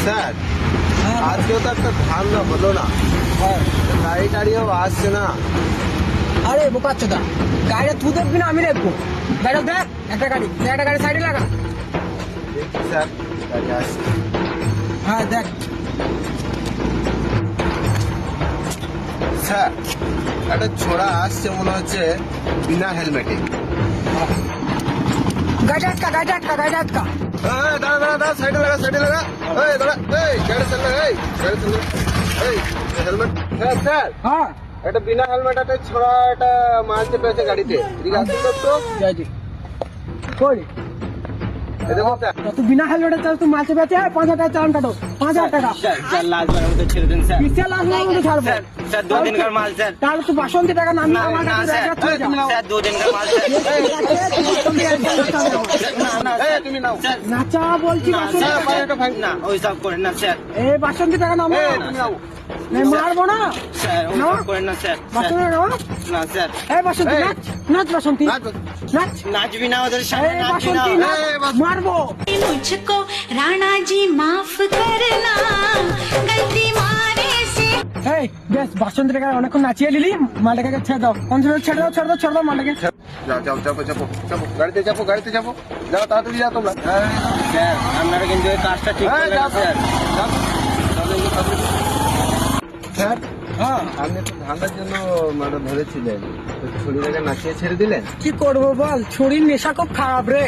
Sir আজকেও তো একটা ধারণা হলো না, গাড়ি টাড়িও আসছে না। আরে বোকাচ্চোদা, গাড়িটা তুই দেখবি না আমি দেখবো? গাড়িটা দেখ, একটা গাড়ি সাইডে লাগা। দেখি স্যার, গাড়ি আসছে। হ্যাঁ দেখ। স্যার একটা ছোড়া আসছে মনে হচ্ছে বিনা হেলমেটে। গাড়িটা আটকা। দাঁড়া দাঁড়া দাঁড়া, সাইডে লাগা এই দাঁড়া, এই গাড়ি চালা, এই হেলমেট। স্যার স্যার হ্যাঁ একটা বিনা হেলমেট একটা ছোড়া একটা মারতে পেয়েছে গাড়িতে। এদিকে আসুন তো। যাইছি কই এই দেখুন স্যার। তুই বিনা হেলমেটে চাল, তুই মারতে পেয়েছে 5,000 টাকা চালান কাটো। 5,000 টাকা স্যার লাস্ট বার আমাকে ছেড়ে দিন স্যার। কিসে লাখ লাখ মতো ছাড়বো? স্যার 2 दिन का माल স্যার। তাহলে তুই বাসন্তী টাকা নামিয়ে না আমার না কাছে স্যার, রাখ, তুই যা। স্যার 2 दिन का माल স্যার। না না স্যার, তুমি নাও। স্যার নাচা বলছি না বাসন্তী স্যার, টাকা। না ওই সব করেন না স্যার। এই বাসন্তী টাকা নামো। তুমি নাও। এই মারবো না স্যার ওই সব করেন না স্যার। বাসন্তী টাকা নামো। না স্যার, এই বাসন্তী এই। নাচ বাসন্তী নাচ। নাচবি না ওদের সামনে, এই নাচবি না। বাসন্তী নাচ, মারবো। मुझको राणा जी माफ करना गलती मारे से। এই বেশ, বাসন্তী টাকা অনেকক্ষণ নাচিয়ে নিলি, মালটাকে ছেড়ে দাও। ছেড়ে দাও মালটাকে। যাও গাড়িতে যাও তাড়াতাড়ি যাও তোমরা। স্যার আপনারা কিন্তু এই কাজটা ঠিক করলেন না স্যার। স্যার হ্যাঁ আপনি তো ধান্দার জন্য মানে ধরেছিলেন, ছুরি রেখে নাচিয়ে ছেড়ে দিলেন। কি করবো বল, ছুরির নেশা খুব খারাপ রে।